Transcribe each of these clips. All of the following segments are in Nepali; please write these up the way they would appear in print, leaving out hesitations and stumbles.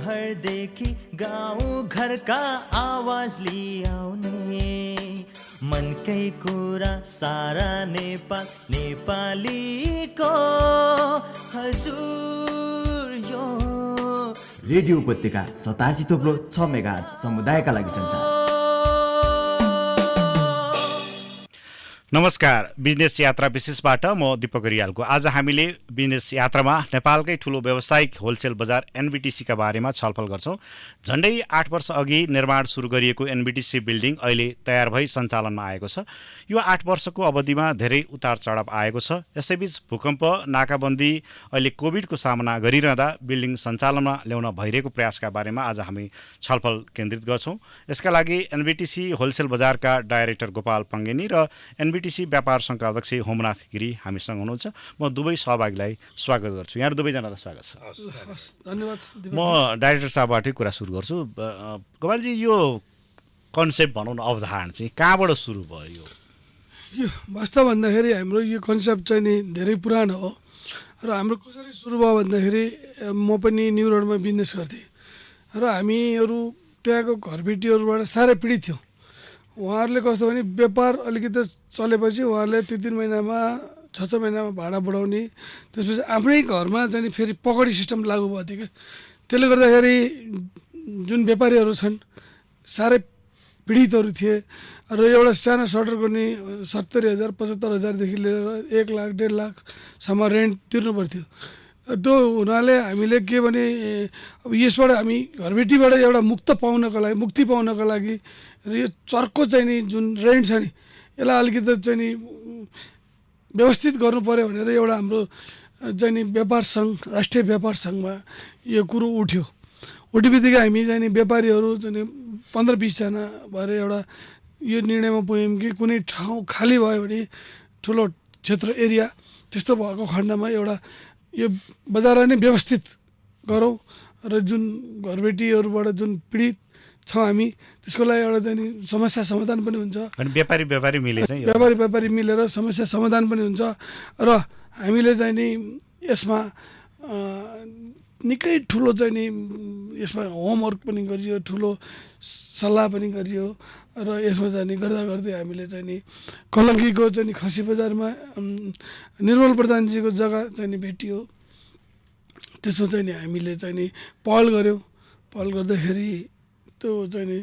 सहरदेखि गाउँ घरका आवाज लिआउने मनकै कुरा सारा नेपाल नेपालीको हजुर यो रेडियो उपत्यका 87.6 मेगाहर्ज समुदायका लागि सञ्चार। नमस्कार, बिजनेस यात्रा विशेषबाट म दीपक रियालको। आज हामीले बिजनेस यात्रामा नेपालकै ठुलो व्यावसायिक होलसेल बजार एनबिटिसीका बारेमा छलफल गर्छौं। झन्डै 8 वर्ष अघि निर्माण सुरु गरिएको एनबिटिसी बिल्डिङ अहिले तयार भई सञ्चालनमा आएको छ। यो 8 वर्षको अवधिमा धेरै उतार चढाव आएको छ। यसैबीच भूकम्प, नाकाबन्दी, अहिले कोभिडको सामना गरिरहँदा बिल्डिङ सञ्चालनमा ल्याउन भइरहेको प्रयासका बारेमा आज हामी छलफल केन्द्रित गर्छौं। यसका लागि एनबिटिसी होलसेल बजारका डाइरेक्टर गोपाल पङ्गेनी र एनबिटिसी व्यापार सङ्घका अध्यक्ष होमनाथ गिरी हामीसँग हुनुहुन्छ। म दुवै सहभागीलाई स्वागत गर्छु। यहाँ दुवैजनालाई स्वागत छ। धन्यवाद। म डाइरेक्टर साहबबाटै कुरा सुरु गर्छु। गोपालजी, यो कन्सेप्ट भनौँ न, अवधारणा चाहिँ कहाँबाट सुरु भयो? यो वास्तव भन्दाखेरि हाम्रो यो कन्सेप्ट चाहिँ नि धेरै पुरानो हो र हाम्रो कसरी सुरु भयो भन्दाखेरि म पनि न्यु रोडमा बिजनेस गर्थेँ र हामीहरू त्यहाँको घरबेटीहरूबाट साह्रै पीडित थियौँ। उहाँहरूले कस्तो भने व्यापार अलिकति चलेपछि उहाँहरूले 3 महिनामा 6 महिनामा भाडा बढाउने, त्यसपछि आफ्नै घरमा चाहिँ फेरि पकडी सिस्टम लागू भएको थियो कि त्यसले गर्दाखेरि जुन व्यापारीहरू छन् साह्रै पीडितहरू थिए र एउटा सानो सटर गर्ने 70,000 75,000देखि लिएर 1 लाख 1.5 लाखसम्म रेन्ट तिर्नु पर्थ्यो। त्यो हुनाले हामीले के भने अब यसबाट हामी घरबेटीबाट एउटा मुक्ति पाउनको लागि र यो चर्को चाहिँ नि जुन रेन्ट छ नि यसलाई अलिकति चाहिँ नि व्यवस्थित गर्नु पर्यो भनेर एउटा हाम्रो चाहिँ नि व्यापार सङ्घ, राष्ट्रिय व्यापार सङ्घमा यो कुरो उठ्यो बित्तिकै हामी चाहिँ नि व्यापारीहरू चाहिँ नि 15-20 जना भएर एउटा यो निर्णयमा पुग्यौँ कि कुनै ठाउँ खाली भयो भने ठुलो क्षेत्र एरिया त्यस्तो भएको खण्डमा एउटा यो बजारलाई नै व्यवस्थित गरौँ र जुन घरबेटीहरूबाट जुन पीडित छौँ हामी त्यसको लागि एउटा चाहिँ नि समस्या समाधान पनि हुन्छ। व्यापारी मिले चाहिँ व्यापारी मिलेर समस्या समाधान पनि हुन्छ र हामीले चाहिँ नि यसमा निकै ठुलो चाहिँ नि यसमा होमवर्क पनि गरियो, ठुलो सल्लाह पनि गरियो र यसमा चाहिँ नि गर्दै हामीले चाहिँ नि कलङ्कीको चाहिँ नि खसी बजारमा निर्मल प्रधानजीको जग्गा चाहिँ नि भेटियो। त्यसमा चाहिँ नि हामीले चाहिँ नि पहल गर्दाखेरि त्यो चाहिँ नि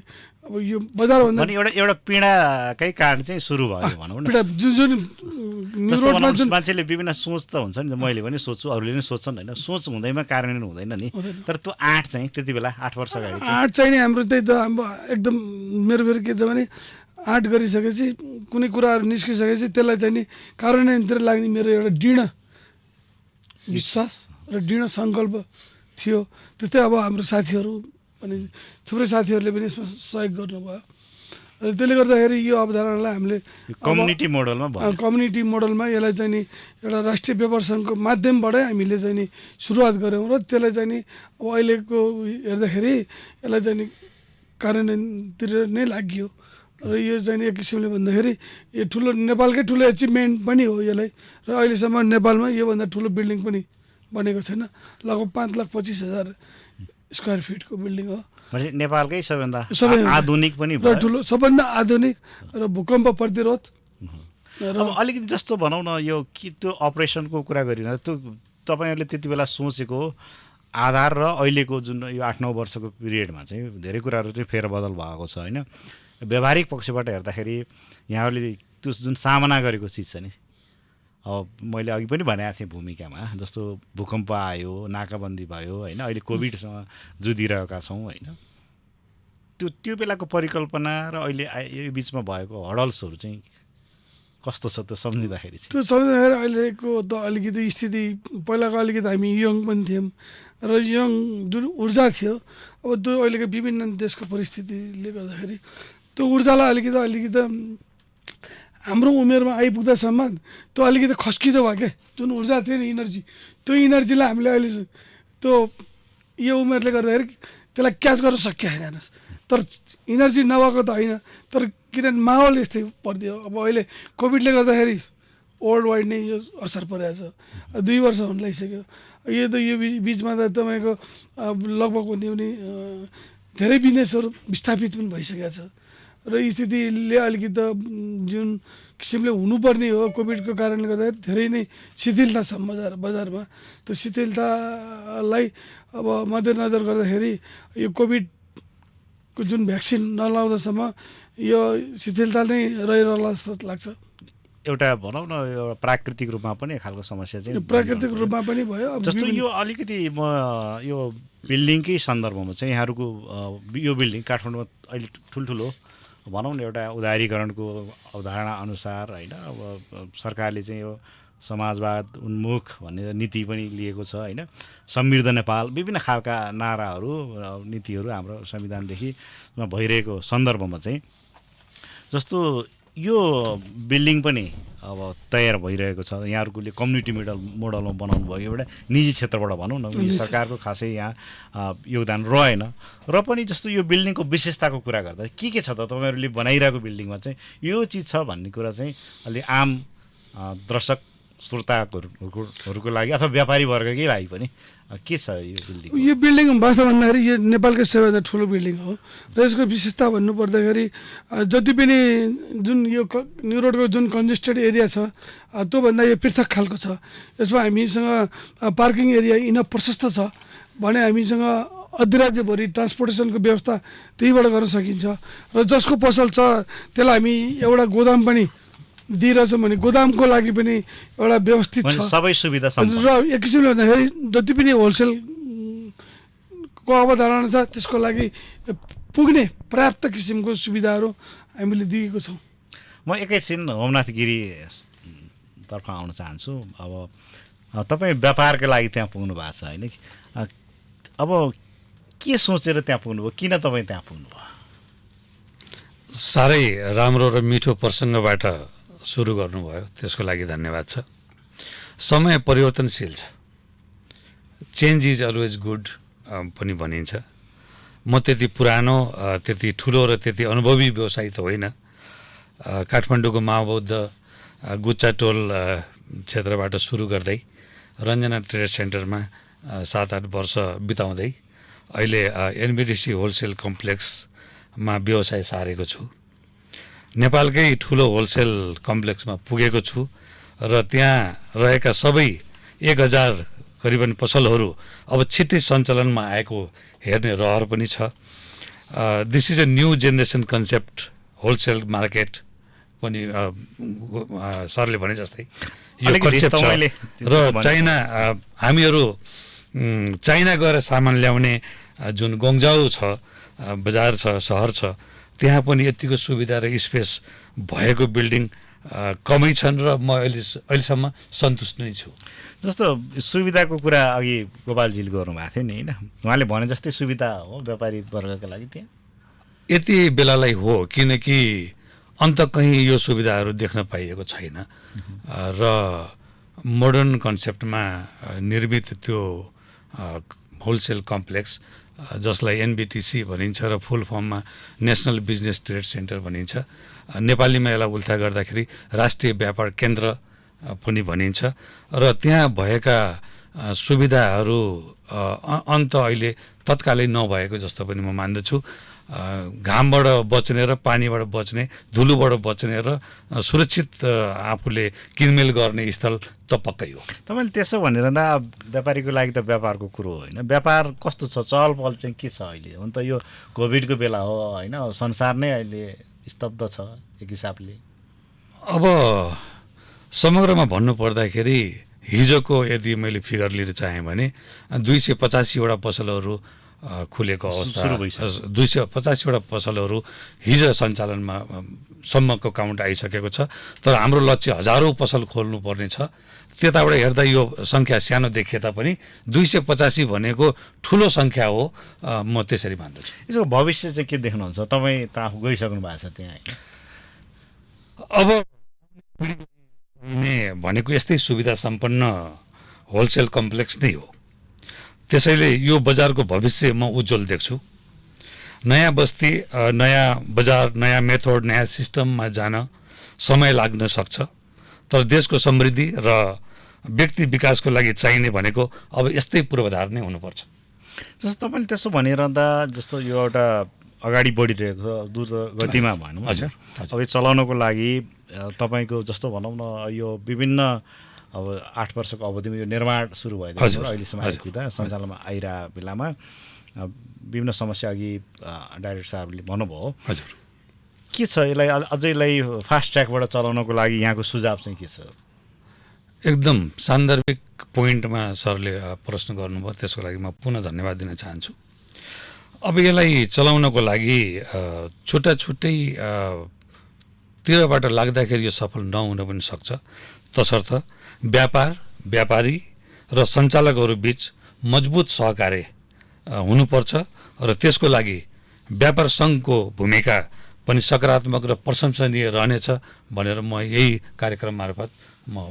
अब यो बजारभन्दा एउटा पीडाकै कारण चाहिँ सुरु भयो भनौँ न। पीडा जुन मान्छेले विभिन्न सोच त हुन्छ नि, मैले पनि सोच्छु, अरूले पनि सोच्छन् होइन, सोच हुँदैमा कार्यान्वयन हुँदैन नि। तर त्यो आँट चाहिँ त्यति बेला 8 वर्ष अगाडि आँट चाहिँ नि हाम्रो त्यही त अब एकदम मेरो के छ भने आँट गरिसकेपछि कुनै कुराहरू निस्किसकेपछि त्यसलाई चाहिँ नि कार्यान्वयनतिर लाग्ने मेरो एउटा दृढ विश्वास र दृढ सङ्कल्प थियो। त्यस्तै अब हाम्रो साथीहरू अनि थुप्रै साथीहरूले पनि यसमा सहयोग गर्नुभयो र त्यसले गर्दाखेरि यो अवधारणालाई हामीले कम्युनिटी मोडलमा यसलाई चाहिँ नि एउटा राष्ट्रिय व्यापार सङ्घको माध्यमबाटै हामीले चाहिँ नि सुरुवात गऱ्यौँ र त्यसलाई चाहिँ नि अब अहिलेको हेर्दाखेरि यसलाई चाहिँ नि कार्यान्वयनतिर नै लाग्यो र यो चाहिँ नि एक किसिमले भन्दाखेरि यो ठुलो नेपालकै ठुलो एचिभमेन्ट पनि हो यसलाई र अहिलेसम्म नेपालमा योभन्दा ठुलो बिल्डिङ पनि बनेको छैन। लगभग 5,25,000 स्क्वायर फिटको बिल्डिङ हो। नेपालकै सबैभन्दा आधुनिक पनि र ठुलो, सबभन्दा आधुनिक र भूकम्प प्रतिरोध। अब अलिकति जस्तो भनौँ न, यो कि त्यो अपरेसनको कुरा गरिरहँदा त्यो तपाईँहरूले त्यति बेला सोचेको आधार र अहिलेको जुन यो 8-9 वर्षको पिरियडमा चाहिँ धेरै कुराहरू चाहिँ फेरबदल भएको छ होइन। व्यावहारिक पक्षबाट हेर्दाखेरि यहाँहरूले त्यो जुन सामना गरेको चिज छ नि, अब मैले अघि पनि भनेको थिएँ भूमिकामा, जस्तो भूकम्प आयो, नाकाबन्दी भयो होइन, अहिले कोभिडसँग जुधिरहेका छौँ होइन, त्यो बेलाको परिकल्पना र अहिले यो बिचमा भएको हडल्सहरू चाहिँ कस्तो छ त्यो सम्झिँदाखेरि चाहिँ? त्यो सम्झिँदाखेरि अहिलेको त अलिकति स्थिति, पहिलाको अलिकति हामी यङ पनि थियौँ र यङ जुन ऊर्जा थियो, अब त्यो अहिलेको विभिन्न देशको परिस्थितिले गर्दाखेरि त्यो ऊर्जालाई अलिकति हाम्रो उमेरमा आइपुग्दासम्म त्यो अलिकति खस्किँदो भयो क्या। जुन ऊर्जा थियो नि, इनर्जी, त्यो इनर्जीलाई हामीले अहिले त्यो यो उमेरले गर्दाखेरि त्यसलाई क्याच गर्न सकिएन हेर्नुहोस्। तर इनर्जी नभएको त होइन, तर किनभने माहौल यस्तै परिदियो। अब अहिले कोभिडले गर्दाखेरि वर्ल्ड वाइड नै यो असर परेको छ। 2 वर्ष हुन लागिसक्यो यो बिचमा त तपाईँको लगभग भन्यो भने धेरै बिजनेसहरू विस्थापित पनि भइसकेको छ र स्थितिले अलिकति जुन किसिमले हुनुपर्ने हो कोभिडको कारणले गर्दाखेरि धेरै नै शिथिलता छ बजारमा। त्यो शिथिलतालाई अब मध्यनजर गर्दाखेरि यो कोभिडको जुन भ्याक्सिन नलाउँदासम्म यो शिथिलता नै रहिरहला जस्तो लाग्छ। एउटा भनौँ न एउटा प्राकृतिक रूपमा पनि एक खालको समस्या चाहिँ प्राकृतिक रूपमा पनि भयो। जस्तो यो अलिकति म यो बिल्डिङकै सन्दर्भमा चाहिँ यहाँहरूको यो बिल्डिङ काठमाडौँमा अहिले ठुल्ठुलो भनौँ न एउटा उदारीकरणको अवधारणा अनुसार होइन अब सरकारले चाहिँ यो समाजवाद उन्मुख भन्ने नीति पनि लिएको छ होइन। समृद्ध नेपाल विभिन्न खालका नाराहरू नीतिहरू हाम्रो संविधानदेखि भइरहेको सन्दर्भमा चाहिँ जस्तो यो बिल्डिङ पनि अब तयार भइरहेको छ। यहाँहरूले कम्युनिटी मोडलमा बनाउनु भयो एउटा निजी क्षेत्रबाट भनौँ न, सरकारको खासै यहाँ योगदान रहेन र पनि जस्तो यो बिल्डिङको विशेषताको कुरा गर्दा के छ त तपाईँहरूले बनाइरहेको बिल्डिङमा चाहिँ यो चिज छ भन्ने कुरा चाहिँ अलि आम दर्शक श्रोताहरूको लागि अथवा व्यापारी वर्गकै लागि पनि के छ यो बिल्डिङ? यो बिल्डिङ वास्तव भन्दाखेरि यो नेपालकै सबैभन्दा ठुलो बिल्डिङ हो र यसको विशेषता भन्नुपर्दाखेरि जति पनि जुन यो न्यू रोडको जुन कन्जेस्टेड एरिया छ त्योभन्दा यो पृथक खालको छ। यसमा हामीसँग पार्किङ एरिया इनफ प्रशस्त छ भने हामीसँग अधिराज्यभरि ट्रान्सपोर्टेसनको व्यवस्था त्यहीबाट गर्न सकिन्छ र जसको पसल छ त्यसलाई हामी एउटा गोदाम पनि दिइरहेछौँ भने गोदामको लागि पनि एउटा व्यवस्थित छ, सबै सुविधा र एक किसिमले भन्दाखेरि जति पनि होलसेलको अवधारणा छ त्यसको लागि पुग्ने पर्याप्त किसिमको सुविधाहरू हामीले दिएको छौँ। म एकैछिन होमनाथ गिरी तर्फ आउन चाहन्छु। अब तपाईँ व्यापारको लागि त्यहाँ पुग्नु भएको छ होइन, अब के सोचेर त्यहाँ पुग्नुभयो, किन तपाईँ त्यहाँ पुग्नुभयो? साह्रै राम्रो र मिठो प्रसङ्गबाट सुरु गर्नुभयो, त्यसको लागि धन्यवाद छ। समय परिवर्तनशील छ, चेन्ज इज अलवेज गुड पनि भनिन्छ। म त्यति पुरानो त्यति ठुलो र त्यति अनुभवी व्यवसायी त होइन। काठमाडौँको माओबौद्ध गुच्चा टोल क्षेत्रबाट सुरु गर्दै रञ्जना ट्रेड सेन्टरमा 7-8 वर्ष बिताउँदै अहिले एनबिडिसी होलसेल कम्प्लेक्समा व्यवसाय सारेको छु। नेपालकै ठुलो होलसेल कम्प्लेक्समा पुगेको छु र त्यहाँ रहेका सबै 1000 करिबन पसलहरू अब छिट्टै सञ्चालनमा आएको हेर्ने रहर पनि छ। This is a new generation concept wholesale market पनि सरले भने जस्तै यो कन्सेप्ट छ र चाइना हामीहरू चाइना गएर सामान ल्याउने जुन गङ्जाउ छ बजार छ सहर छ त्यहाँ पनि यतिको सुविधा र स्पेस भएको बिल्डिङ कमै छन् र म अहिलेसम्म सन्तुष्ट नै छु। जस्तो सुविधाको कुरा अघि गोपालजीले गर्नुभएको थियो नि होइन, उहाँले भने जस्तै सुविधा हो व्यापारी वर्गका लागि त्यहाँ? यति बेलालाई हो, किनकि अन्त कहीँ यो सुविधाहरू देख्न पाइएको छैन र मोडर्न कन्सेप्टमा निर्मित त्यो होलसेल कम्प्लेक्स जसलाई एनबिटिसी भनिन्छ र फुल फर्ममा नेसनल बिजनेस ट्रेड सेन्टर भनिन्छ, नेपालीमा यसलाई उल्था गर्दाखेरि राष्ट्रिय व्यापार केन्द्र पनि भनिन्छ र त्यहाँ भएका सुविधाहरू अन्त अहिले तत्कालै नभएको जस्तो पनि म मान्दछु। घामबाट बच्ने र पानीबाट बच्ने, धुलोबाट बच्ने र सुरक्षित आफूले किनमेल गर्ने स्थल त पक्कै हो। तपाईँले त्यसो भनेर व्यापारीको लागि त व्यापारको कुरो होइन, व्यापार कस्तो छ, चहल पहल चाहिँ के छ अहिले? हुन त यो कोभिडको बेला हो होइन, संसार नै अहिले स्तब्ध छ एक हिसाबले। अब समग्रमा भन्नुपर्दाखेरि हिजोको यदि मैले फिगर लिन चाहेँ भने 285वटा पसलहरू खुलेको अवस्था, 285वटा पसलहरू हिजो सञ्चालनमा सम्मको काउन्ट आइसकेको छ। तर हाम्रो लक्ष्य हजारौँ पसल खोल्नुपर्ने छ। त्यताबाट हेर्दा यो सङ्ख्या सानो देखिए तापनि 285 भनेको ठुलो सङ्ख्या हो, म त्यसरी मान्दछु। यसको भविष्य चाहिँ के देख्नुहुन्छ? तपाईँ त आफू गइसक्नु भएको छ त्यहाँ। अब भनेको यस्तै सुविधा सम्पन्न होलसेल कम्प्लेक्स नै हो, त्यसैले यो बजारको भविष्य म उज्जवल देख्छु। नयाँ बस्ती, नयाँ बजार, नयाँ मेथड, नयाँ सिस्टममा जान समय लाग्न सक्छ, तर देशको समृद्धि र व्यक्ति विकासको लागि चाहिने भनेको अब यस्तै पूर्वाधार नै हुनुपर्छ। जस्तो तपाईँले त्यसो भनिरहँदा जस्तो यो एउटा अगाडि बढिरहेको छ द्रुत गतिमा भनौँ हजुर, होइन। अब यो चलाउनको लागि तपाईँको जस्तो भनौँ न यो विभिन्न अब 8 वर्षको अवधिमा यो निर्माण सुरु भइदिएको हजुर, अहिलेसम्म आइपुग्दा सञ्चालनमा आइरहेको बेलामा विभिन्न समस्या अघि डाइरेक्टर साहबले भन्नुभयो। हजुर, के छ यसलाई अझै यसलाई फास्ट ट्र्याकबाट चलाउनको लागि यहाँको सुझाव चाहिँ के छ? एकदम सान्दर्भिक पोइन्टमा सरले प्रश्न गर्नुभयो, त्यसको लागि म पुनः धन्यवाद दिन चाहन्छु। अब यसलाई चलाउनको लागि छुट्टा छुट्टै तिरबाट लाग्दाखेरि यो सफल नहुन पनि सक्छ, तसर्थ व्यापारी र सञ्चालकहरू बीच मजबुत सहकार्य हुनुपर्छ र त्यसको लागि व्यापार सङ्घको भूमिका पनि सकारात्मक र प्रशंसनीय रहनेछ भनेर म यही कार्यक्रम मार्फत म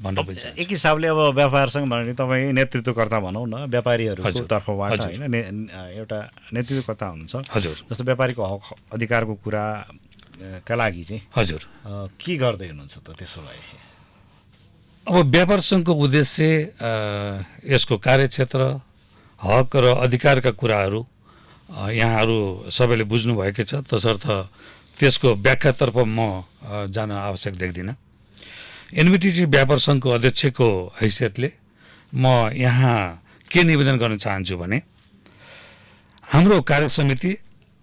भन्न पनि चाहन्छु। एक हिसाबले अब व्यापारसँग भने तपाईँ नेतृत्वकर्ता भनौँ न, व्यापारीहरूको हजुर, तर्फबाट हजुर। होइन एउटा नेतृत्वकर्ता हुनुहुन्छ। हजुर, जस्तो व्यापारीको हक अधिकारको कुराका लागि चाहिँ हजुर। के गर्दै हुनुहुन्छ त त्यसो भए? अब व्यापार सङ्घको उद्देश्य यसको कार्यक्षेत्र, हक र अधिकारका कुराहरू यहाँहरू सबैले बुझ्नुभएकै छ, तसर्थ त्यसको व्याख्यातर्फ म जान आवश्यक देख्दिनँ। एनबिटिसी व्यापार सङ्घको अध्यक्षको हैसियतले म यहाँ के निवेदन गर्न चाहन्छु भने हाम्रो कार्यसमिति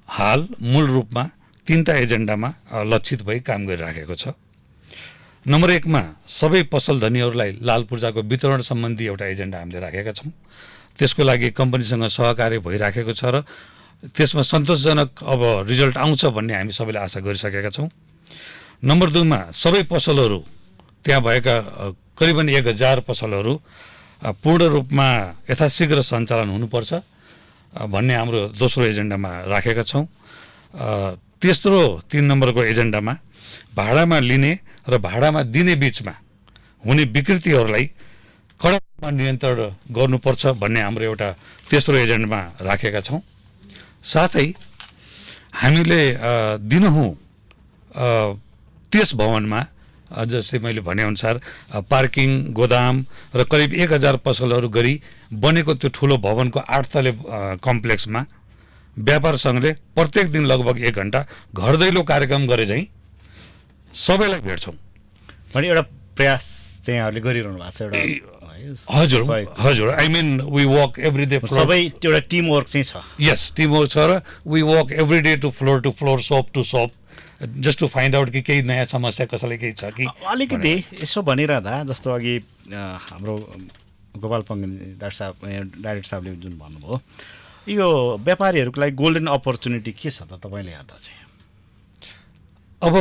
हाल मूल रूपमा 3टा एजेन्डामा लक्षित भई काम गरिराखेको छ। नम्बर 1 मा सबै पसल धनीहरूलाई लाल पूर्जाको वितरण सम्बन्धी एउटा एजेन्डा हामीले राखेका छौँ। त्यसको लागि कम्पनीसँग सहकार्य भइराखेको छ र त्यसमा सन्तोषजनक अब रिजल्ट आउँछ भन्ने हामी सबैले आशा गरिसकेका छौँ। नम्बर 2 मा सबै पसलहरू, त्यहाँ भएका करिबन 1000 पसलहरू पूर्ण रूपमा यथाशीघ्र सञ्चालन हुनुपर्छ भन्ने हाम्रो दोस्रो एजेन्डामा राखेका छौँ। तेस्रो 3 नम्बरको एजेन्डामा भाडामा लिने र भाडामा दिने बिचमा हुने विकृतिहरूलाई कडा रूपमा नियन्त्रण गर्नुपर्छ भन्ने हाम्रो एउटा तेस्रो एजेन्डामा राखेका छौँ। साथै हामीले दिनहुँ त्यस भवनमा जस्तै मैले भनेअनुसार पार्किङ, गोदाम र करिब 1000 पसलहरू गरी बनेको त्यो ठुलो भवनको 8 तले कम्प्लेक्समा व्यापार सङ्घले प्रत्येक दिन लगभग 1 घन्टा घर दैलो कार्यक्रम गरे चाहिँ सबैलाई भेट्छौँ। भने एउटा प्रयास चाहिँ यहाँहरूले गरिरहनु भएको छ एउटा? हजुर, हजुर। I mean we walk every day, सबै एउटा टिम वर्क चाहिँ छ। यस, टिम वर्क छ र we walk every day to floor, shop to shop, just to find out कि केही नयाँ समस्या कसैलाई केही छ कि। अलिकति यसो भनिरहँदा जस्तो अघि हाम्रो गोपाल पङ्गेन डाइरेक्टर साहबले जुन भन्नुभयो, यो व्यापारीहरूको लागि गोल्डन अपर्च्युनिटी के छ त तपाईँले हेर्दा चाहिँ? अब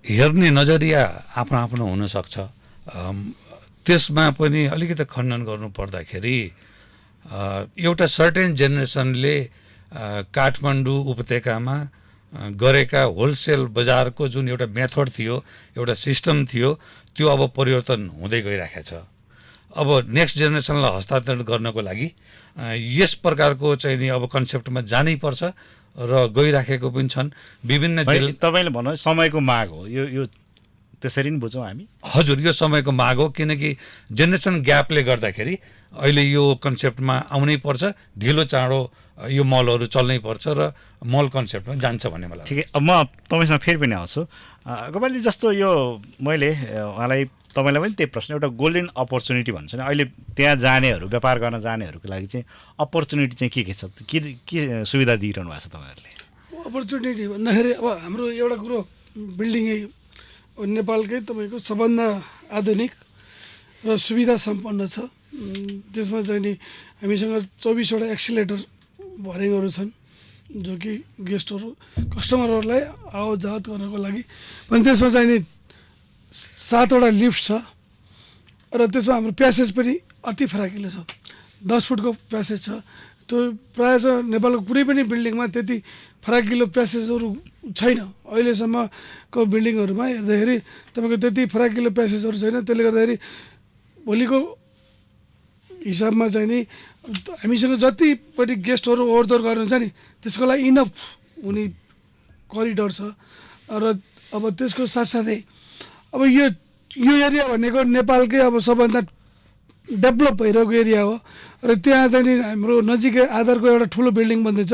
हेर्ने नजरिया आफ्नो आफ्नो हुनसक्छ। त्यसमा पनि अलिकति खण्डन गर्नु पर्दाखेरि एउटा सर्टेन जेनेरेसनले काठमाडौँ उपत्यकामा गरेका होलसेल बजारको जुन एउटा मेथड थियो, एउटा सिस्टम थियो, त्यो अब परिवर्तन हुँदै गइरहेको छ। अब नेक्स्ट जेनेरेसनलाई हस्तान्तरण गर्नको लागि यस प्रकारको चाहिँ नि अब कन्सेप्टमा जानै पर्छ र गइराखेको पनि छन्। विभिन्न तपाईँले भन्नु समयको माग हो यो, त्यसरी नै बुझौँ हामी? हजुर, यो समयको माग हो, किनकि जेनेरेसन ग्यापले गर्दाखेरि अहिले यो कन्सेप्टमा आउनै पर्छ। ढिलो चाँडो यो मलहरू चल्नै पर्छ र मल कन्सेप्टमा जान्छ भन्ने मलाई। ठिकै, अब म तपाईँसँग फेरि पनि आउँछु। गोपालजी, जस्तो यो मैले तपाईँलाई पनि त्यही प्रश्न, एउटा गोल्डन अपर्च्युनिटी भन्छ नि, अहिले त्यहाँ जानेहरू, व्यापार गर्न जानेहरूको लागि चाहिँ अपर्च्युनिटी चाहिँ के छ? के सुविधा दिइरहनु भएको छ तपाईँहरूले? अपर्च्युनिटी भन्दाखेरि अब हाम्रो एउटा कुरो बिल्डिङै नेपालकै तपाईँको सबभन्दा आधुनिक र सुविधा सम्पन्न छ। त्यसमा चाहिँ नि हामीसँग 24वटा एक्सिलेटर भरिङहरू छन्, जो कि गेस्टहरू कस्टमरहरूलाई आवत जावत गर्नको लागि। अनि त्यसमा चाहिँ नि 7वटा लिफ्ट छ र त्यसमा हाम्रो प्यासेज पनि अति फराकिलो छ। 10 फुटको प्यासेज छ। त्यो प्रायः चाहिँ नेपालको कुनै पनि बिल्डिङमा त्यति फराकिलो प्यासेजहरू छैन। अहिलेसम्मको बिल्डिङहरूमा हेर्दाखेरि तपाईँको त्यति फराकिलो प्यासेजहरू छैन। त्यसले गर्दाखेरि भोलिको हिसाबमा चाहिँ नि हामीसँग जति पनि गेस्टहरू ओहोरदोहोर गर्नुहुन्छ नि, त्यसको लागि इनफ हुने करिडोर छ। र अब त्यसको साथसाथै अब यो यो एरिया भनेको नेपालकै अब सबभन्दा डेभलप भइरहेको एरिया हो र त्यहाँ चाहिँ नि हाम्रो नजिकै आधारको एउटा ठुलो बिल्डिङ बन्दैछ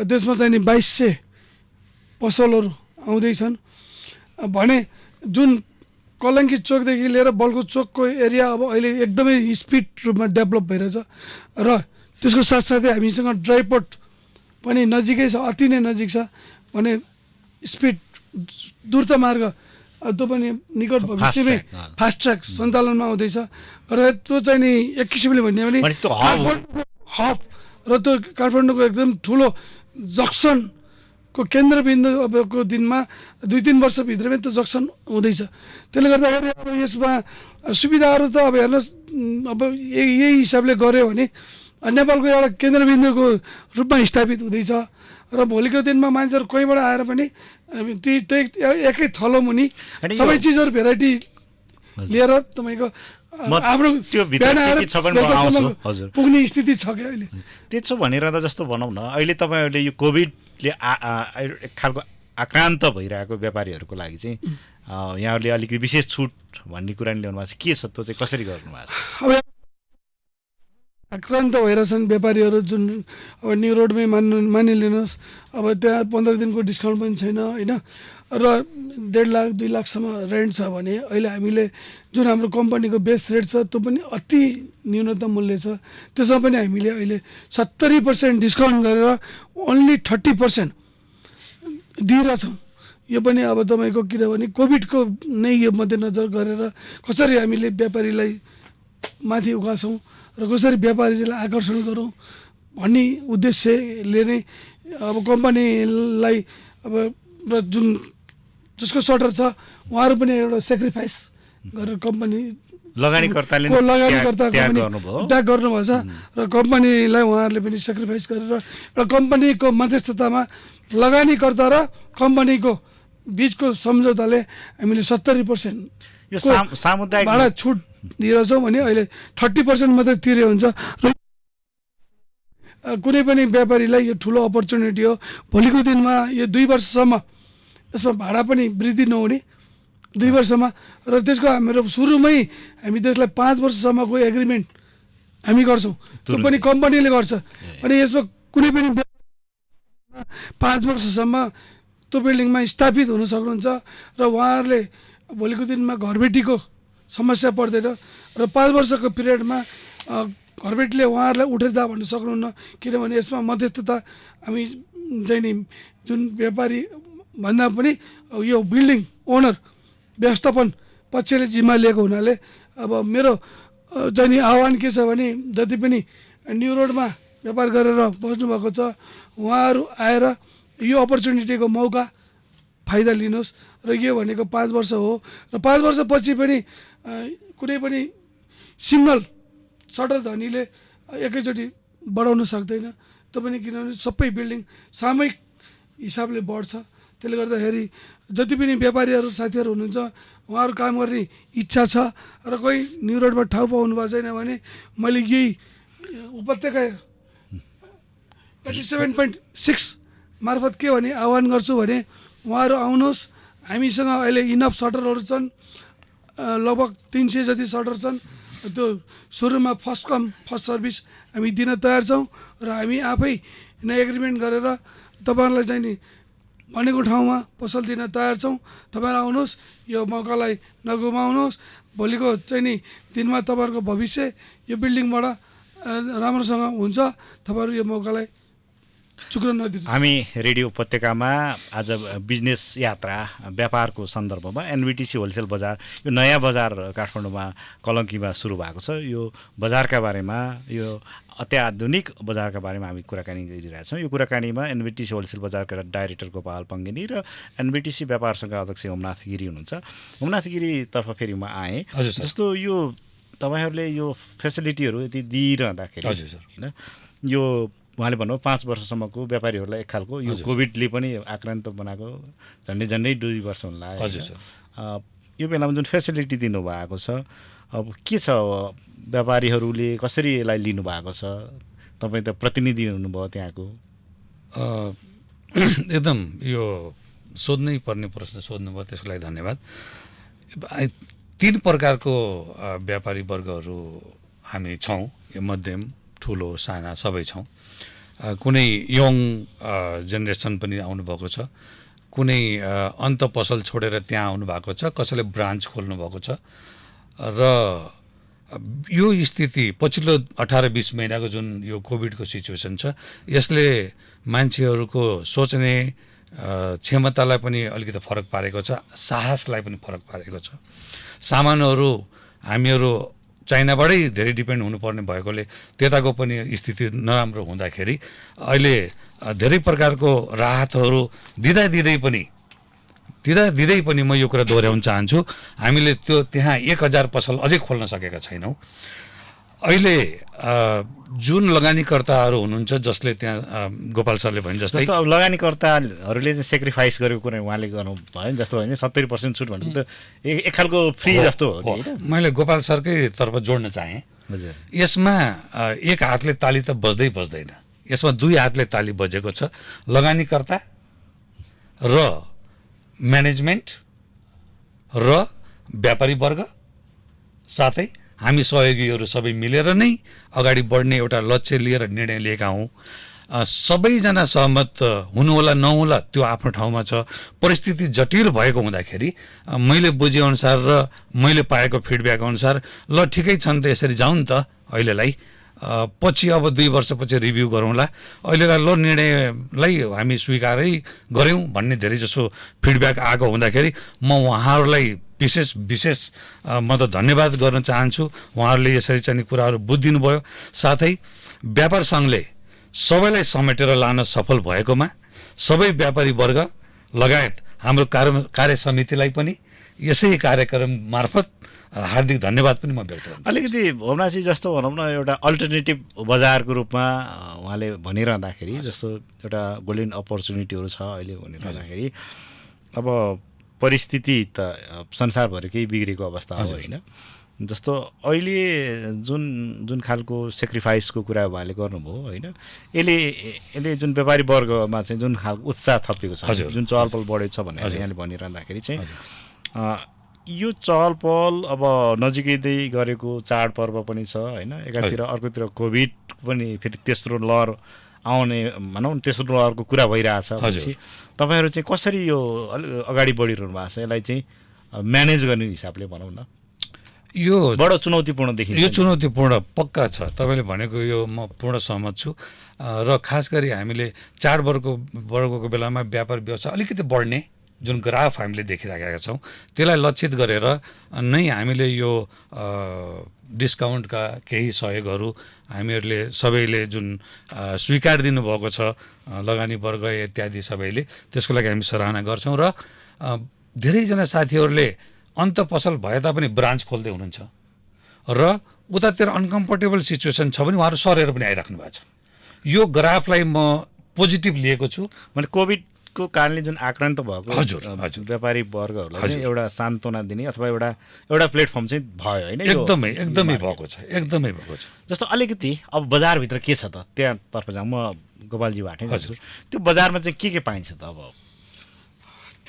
त्यसमा चाहिँ नि 2200 पसलहरू आउँदैछन् भने जुन कलङ्की चोकदेखि लिएर बल्कु चोकको एरिया अब अहिले एकदमै स्पिड रूपमा डेभलप भइरहेछ र त्यसको साथसाथै हामीसँग ड्राइपोर्ट पनि नजिकै छ अति नै नजिक छ भने स्पिड द्रुत मार्ग त्यो पनि निकट भविष्यमै फास्ट ट्र्याक सञ्चालनमा आउँदैछ र त्यो चाहिँ नि एक किसिमले भन्ने भने हब र त्यो काठमाडौँको एकदम ठुलो जक्सनको केन्द्रबिन्दु अबको दिनमा 2-3 वर्षभित्रमै त्यो जक्सन हुँदैछ त्यसले गर्दाखेरि अब यसमा सुविधाहरू त अब हेर्नुहोस् अब यही हिसाबले गऱ्यो भने नेपालको एउटा केन्द्रबिन्दुको रूपमा स्थापित हुँदैछ र भोलिको दिनमा मान्छेहरू कोहीबाट आएर पनि त्यही एकै थलो मुनि सबै चिजहरू भेराइटी लिएर तपाईँको आफ्नो पुग्ने स्थिति छ क्या अहिले त्यसो भनिरहँदा जस्तो भनौँ न अहिले तपाईँहरूले यो कोभिडले एक खालको आक्रान्त भइरहेको व्यापारीहरूको लागि चाहिँ यहाँहरूले अलिकति विशेष छुट भन्ने कुरा नि ल्याउनु भएको छ के छ त्यो चाहिँ कसरी गर्नुभएको छ अब आक्रान्त भइरहेछन् व्यापारीहरू जुन अब न्यु रोडमै मानिलिनुहोस् अब त्यहाँ 15 दिनको डिस्काउन्ट पनि छैन होइन र 1.5 लाख 2 लाखसम्म रेन्ट छ भने अहिले हामीले जुन हाम्रो कम्पनीको बेस रेट छ त्यो पनि अति न्यूनतम मूल्य छ त्यसमा पनि हामीले अहिले 70% डिस्काउन्ट गरेर ओन्ली 30% दिइरहेछौँ यो पनि अब तपाईँको किनभने कोभिडको नै यो मध्यनजर गरेर कसरी हामीले व्यापारीलाई माथि उकाछौँ र कसरी व्यापारीलाई आकर्षण गरौँ भन्ने उद्देश्यले नै अब कम्पनीलाई अब र जुन जसको सटर छ उहाँहरू पनि एउटा सेक्रिफाइस गरेर कम्पनी लगानीकर्ताले त्याग गर्नुभएको छ र कम्पनीलाई उहाँहरूले पनि सेक्रिफाइस गरेर एउटा कम्पनीको मध्यस्थतामा लगानीकर्ता र कम्पनीको बिचको सम्झौताले हामीले 70% यो सामुदायिक भाडा छुट दिइरहेछौँ भने अहिले 30% मात्रै तिरे हुन्छ र कुनै पनि व्यापारीलाई यो ठुलो अपर्च्युनिटी हो भोलिको दिनमा यो 2 वर्षसम्म यसमा भाडा पनि वृद्धि नहुने 2 वर्षमा र त्यसको हाम्रो सुरुमै हामी त्यसलाई 5 वर्षसम्मको एग्रिमेन्ट हामी गर्छौँ त्यो पनि कम्पनीले गर्छ अनि यसमा कुनै पनि 5 वर्षसम्म त्यो बिल्डिङमा स्थापित हुन सक्नुहुन्छ र उहाँहरूले भोलिको दिनमा घरबेटीको समस्या पर्दैन र 5 वर्षको पिरियडमा घरबेटीले उहाँहरूलाई उठेर जा भन्न सक्नुहुन्न किनभने यसमा मध्यस्थता हामी चाहिँ नि जुन व्यापारी भन्दा पनि यो बिल्डिङ ओनर व्यवस्थापन पक्षले जिम्मा लिएको हुनाले अब मेरो चाहिँ नि आह्वान के छ भने जति पनि न्यु रोडमा व्यापार गरेर बस्नुभएको छ उहाँहरू आएर यो अपर्च्युनिटीको मौका फाइदा लिनुहोस् र यो भनेको 5 वर्ष हो र 5 वर्षपछि पनि कुनै पनि सिङ्गल सटर धनीले एकैचोटि बढाउन सक्दैन त्यो पनि किनभने सबै बिल्डिङ सामूहिक हिसाबले बढ्छ त्यसले गर्दाखेरि जति पनि व्यापारीहरू साथीहरू हुनुहुन्छ उहाँहरू काम गर्ने इच्छा छ र कोही न्यु रोडमा ठाउँ पाउनु भएको छैन भने मैले यही उपत्यका 87.6 मार्फत के भने आह्वान गर्छु भने उहाँहरू आउनुहोस् हामीसँग अहिले इनफ सटरहरू छन् लगभग 300 जति सटर छन् त्यो सुरुमा फर्स्ट कम फर्स्ट सर्भिस हामी दिन तयार छौँ र हामी आफै नै एग्रिमेन्ट गरेर तपाईँहरूलाई चाहिँ नि भनेको ठाउँमा पसल दिन तयार छौँ तपाईँहरू आउनुहोस् यो मौकालाई नगुमाउनुहोस् भोलिको चाहिँ नि दिनमा तपाईँहरूको भविष्य यो बिल्डिङबाट राम्रोसँग हुन्छ तपाईँहरू यो मौकालाई हामी रेडियो उपत्यकामा आज बिजनेस यात्रा व्यापारको सन्दर्भमा एनबिटिसी होलसेल बजार यो नयाँ बजार काठमाडौँमा कलङ्कीमा सुरु भएको छ यो बजारका बारेमा यो अत्याधुनिक बजारका बारेमा हामी कुराकानी गरिरहेछौँ यो कुराकानीमा एनबिटिसी होलसेल बजारका डाइरेक्टर गोपाल पङ्गेनी र एनबिटिसी व्यापार सङ्घका अध्यक्ष होमनाथ गिरी हुनुहुन्छ होमनाथ गिरीतर्फ फेरि म आएँ जस्तो यो तपाईँहरूले यो फेसिलिटीहरू यति दिइरहँदाखेरि होइन यो उहाँले भन्नु 5 वर्षसम्मको व्यापारीहरूलाई एक खालको यो कोभिडले पनि आक्रान्त बनाएको झन्डै 2 वर्ष हुन लाग्यो यो बेलामा जुन फेसिलिटी दिनुभएको छ अब के छ व्यापारीहरूले कसरी यसलाई लिनुभएको छ तपाईँ त प्रतिनिधि हुनुभयो त्यहाँको एकदम यो सोध्नै पर्ने प्रश्न सोध्नुभयो त्यसको लागि धन्यवाद तीन प्रकारको व्यापारी वर्गहरू हामी छौँ, यो मध्यम, ठुलो, साना सबै छौँ। कुनै यङ जेनेरेसन पनि आउनुभएको छ, कुनै अन्त पसल छोडेर त्यहाँ आउनुभएको छ, कसैले ब्रान्च खोल्नुभएको छ। र यो स्थिति पछिल्लो 18-20 महिनाको जुन यो कोभिडको सिचुएसन छ, यसले मान्छेहरूको सोच्ने क्षमतालाई पनि अलिकति फरक पारेको छ, साहसलाई पनि फरक पारेको छ। सामानहरू हामीहरू चाइनाबाटै धेरै डिपेन्ड हुनुपर्ने भएकोले त्यताको पनि स्थिति नराम्रो हुँदाखेरि अहिले धेरै प्रकारको राहतहरू दिँदै पनि म यो कुरा दोहोऱ्याउन चाहन्छु, हामीले त्यो त्यहाँ 1000 पसल अझै खोल्न सकेका छैनौँ। अहिले जुन लगानीकर्ताहरू हुनुहुन्छ जसले त्यहाँ गोपाल सरले भने जस्तै जस्तो अब लगानीकर्ताहरूले चाहिँ सेक्रिफाइस गरेको कुरा उहाँले गर्नु भयो नि, जस्तो होइन 70% छुट भनेको त एक खालको फ्री जस्तो हो नि होइन? मैले गोपाल सरकै तर्फ जोड्न चाहेँ। हजुर, यसमा एक हातले ताली त बज्दैन, यसमा दुई हातले ताली बजेको छ। लगानीकर्ता र म्यानेजमेन्ट र व्यापारी वर्ग साथै हामी सहयोगीहरू सबै मिलेर नै अगाडि बढ्ने एउटा लक्ष्य लिएर निर्णय लिएका हौँ। सबैजना सहमत हुनुहोला नहोला त्यो आफ्नो ठाउँमा छ। परिस्थिति जटिल भएको हुँदाखेरि मैले बुझेअनुसार र मैले पाएको फिडब्याक अनुसार ल ठिकै छ नि त, यसरी जाउँ नि त अहिलेलाई, पछि अब 2 वर्षपछि रिभ्यू गरौँला, अहिलेलाई ल निर्णयलाई हामी स्वीकारै गऱ्यौँ भन्ने धेरै जसो फिडब्याक आएको हुँदाखेरि म उहाँहरूलाई विशेष म त धन्यवाद गर्न चाहन्छु। उहाँहरूले यसरी चाहिँ कुराहरू बुझिदिनु भयो। साथै व्यापार सङ्घले सबैलाई समेटेर लान सफल भएकोमा सबै व्यापारी वर्ग लगायत हाम्रो कार्य समितिलाई पनि यसै कार्यक्रम मार्फत हार्दिक धन्यवाद पनि म व्यक्त गर्छु। अलिकति भवनाजी जस्तो भनौँ न, एउटा अल्टरनेटिभ बजारको रूपमा उहाँले भनिरहँदाखेरि जस्तो एउटा गोल्डन अपर्च्युनिटीहरू छ अहिले भनिरहँदाखेरि, अब परिस्थिति त संसारभरिकै बिग्रेको अवस्था हो होइन? जस्तो अहिले जुन खालको सेक्रिफाइसको कुरा उहाँले गर्नुभयो होइन, यसले जुन व्यापारी वर्गमा चाहिँ जुन खालको उत्साह थपेको छ, जुन चहलपहल बढेको छ भनेर यहाँले भनिरहँदाखेरि चाहिँ यो चहलपहल अब नजिकै गरेको चाडपर्व पनि छ होइन, एकातिर अर्कोतिर कोभिड पनि फेरि तेस्रो लहर आउने भनौँ तेस्रो लहरको कुरा भइरहेछ। तपाईँहरू चाहिँ कसरी यो अगाडि बढिरहनु भएको छ, यसलाई चाहिँ म्यानेज गर्ने हिसाबले भनौँ न? यो बडो चुनौतीपूर्ण देखिन्छ। यो चुनौतीपूर्ण पक्का छ, तपाईँले भनेको यो म पूर्ण सहमत छु। र खास गरी हामीले चाडपर्वको बेलामा व्यापार व्यवसाय अलिकति बढ्ने जुन ग्राफ हामीले देखिराखेका छौँ, त्यसलाई लक्षित गरेर नै हामीले यो डिस्काउन्टका केही सहयोगहरू हामीहरूले सबैले जुन स्वीकार दिनुभएको छ, लगानी वर्ग इत्यादि सबैले, त्यसको लागि हामी सराहना गर्छौँ। र धेरैजना साथीहरूले अन्त पसल भए तापनि ब्रान्च खोल्दै हुनुहुन्छ र उतातिर अनकम्फर्टेबल सिचुएसन छ भने उहाँहरू सरेर पनि आइराख्नु भएको छ। यो ग्राफलाई म पोजिटिभ लिएको छु। मैले कोभिडको कारणले जुन आक्रान्त भएको हजुर व्यापारी वर्गहरूलाई चाहिँ एउटा सान्त्वना दिने अथवा एउटा प्लेटफर्म चाहिँ भयो होइन? एकदमै भएको छ, एकदमै भएको छ। जस्तो अलिकति अब बजारभित्र के छ त, त्यहाँतर्फ जाउँ, म गोपालजीबाटै हजुर, त्यो बजारमा चाहिँ के पाइन्छ त? अब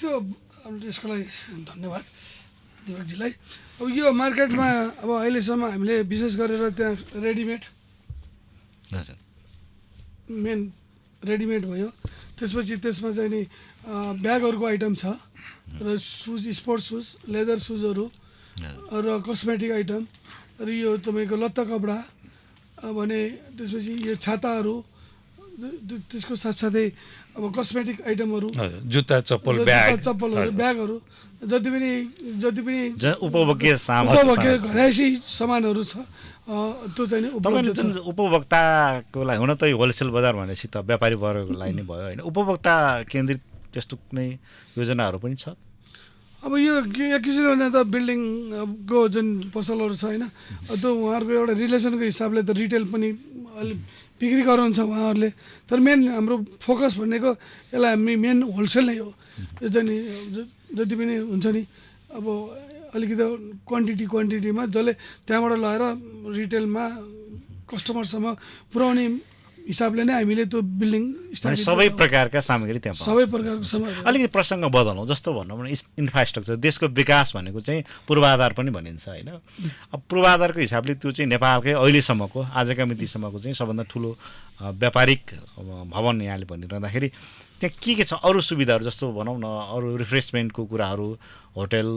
त्यो यसको लागि धन्यवाद दिपकजीलाई। अब यो मार्केटमा अब अहिलेसम्म हामीले विशेष गरेर त्यहाँ रेडिमेड मेन रेडिमेड भयो, त्यसपछि त्यसमा चाहिँ नि ब्यागहरूको आइटम छ र सुज, स्पोर्ट्स सुज, लेदर सुजहरू र कस्मेटिक आइटम र यो तपाईँको लत्ता कपडा भने त्यसपछि यो छाताहरू, त्यसको साथसाथै अब कस्मेटिक आइटमहरू, जुत्ता चप्पलहरू, ब्यागहरू, जति पनि उपभोग्य घरायसी सामानहरू छ त्यो चाहिँ तपाईँले जुन उपभोक्ताको लागि, हुन त यो होलसेल बजार भनेपछि त व्यापारी वर्गलाई नै भयो होइन, उपभोक्ता केन्द्रित त्यस्तो कुनै योजनाहरू पनि छ? अब यो एक किसिमले भने त बिल्डिङको जुन पसलहरू छ होइन, त्यो उहाँहरूको एउटा रिलेसनको हिसाबले त रिटेल पनि अलिक बिक्री गराउँछ उहाँहरूले, तर मेन हाम्रो फोकस भनेको यसलाई हामी मेन होलसेल नै हो। यो चाहिँ नि जति पनि हुन्छ नि अब अलिकति क्वान्टिटीमा जसले त्यहाँबाट लगेर रिटेलमा कस्टमरसम्म पुर्याउने हिसाबले नै हामीले त्यो बिल्डिङ भने सबै प्रकारका सामग्री त्यहाँ पाउँछ। सबै प्रकारको सामग्री अलिकति प्रसङ्ग बदलौँ, जस्तो भनौँ न इन्फ्रास्ट्रक्चर, देशको विकास भनेको चाहिँ पूर्वाधार पनि भनिन्छ होइन। अब पूर्वाधारको हिसाबले त्यो चाहिँ नेपालकै अहिलेसम्मको आजका मितिसम्मको चाहिँ सबभन्दा ठुलो व्यापारिक भवन यहाँले भनिरहँदाखेरि त्यहाँ के छ अरू सुविधाहरू, जस्तो भनौँ न अरू रिफ्रेसमेन्टको कुराहरू, होटल,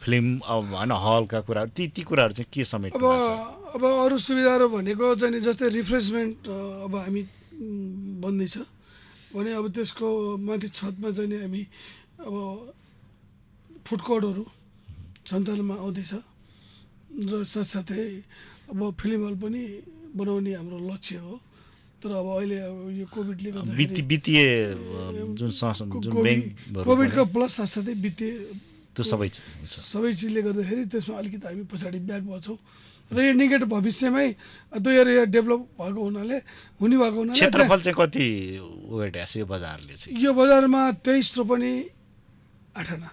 फिल्म होइन हलका कुराहरू, ती कुराहरू चाहिँ के समेट्नु भएको छ? अब अरू सुविधाहरू भनेको चाहिँ जस्तै रिफ्रेसमेन्ट अब हामी बन्दैछ भने अब त्यसको माथि छतमा चाहिँ नि हामी अब फुड कोर्टहरू सञ्चालनमा आउँदैछ र साथसाथै अब फिल्म हल पनि बनाउने हाम्रो लक्ष्य हो। तर अब अहिले अब यो कोभिडले गर्दाखेरि वित्तीय जुन ब्याङ्क कोभिडको प्लस साथसाथै वित्तीय त्यो सबै चिजले गर्दाखेरि त्यसमा अलिकति हामी पछाडि ब्याक भएछौँ र यो निकट भविष्यमै त्यो एरिया डेभलप भएको हुने भएको हुनाले क्षेत्रफल चाहिँ कति उगेट्याछ यो बजारले चाहिँ? यो बजारमा 23 रोपनी 8 आना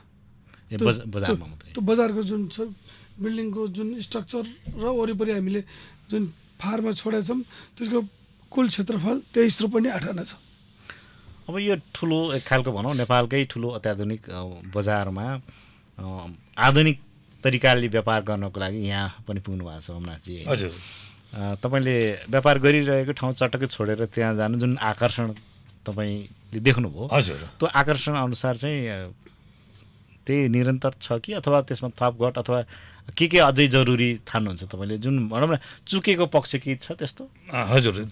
बजारमा मात्रै? त्यो बजारको जुन छ बिल्डिङको जुन स्ट्रक्चर र वरिपरि हामीले जुन फारमा छोडेका छौँ त्यसको कुल क्षेत्रफल 23 रोपनी 8 आना छ। अब यो ठुलो एक खालको भनौँ नेपालकै ठुलो अत्याधुनिक बजारमा आधुनिक तरिकाले व्यापार गर्नको लागि यहाँ पनि पुग्नु भएको छ अमनाथजी। हजुर, तपाईँले व्यापार गरिरहेको ठाउँ चटक्कै छोडेर त्यहाँ जानु जुन आकर्षण तपाईँले देख्नुभयो, हजुर, त्यो आकर्षण अनुसार चाहिँ त्यही निरन्तर छ कि अथवा त्यसमा थपघट अथवा के अझै जरुरी ठान्नुहुन्छ तपाईँले, जुन भनौँ न चुकेको पक्ष के छ त्यस्तो? हजुर,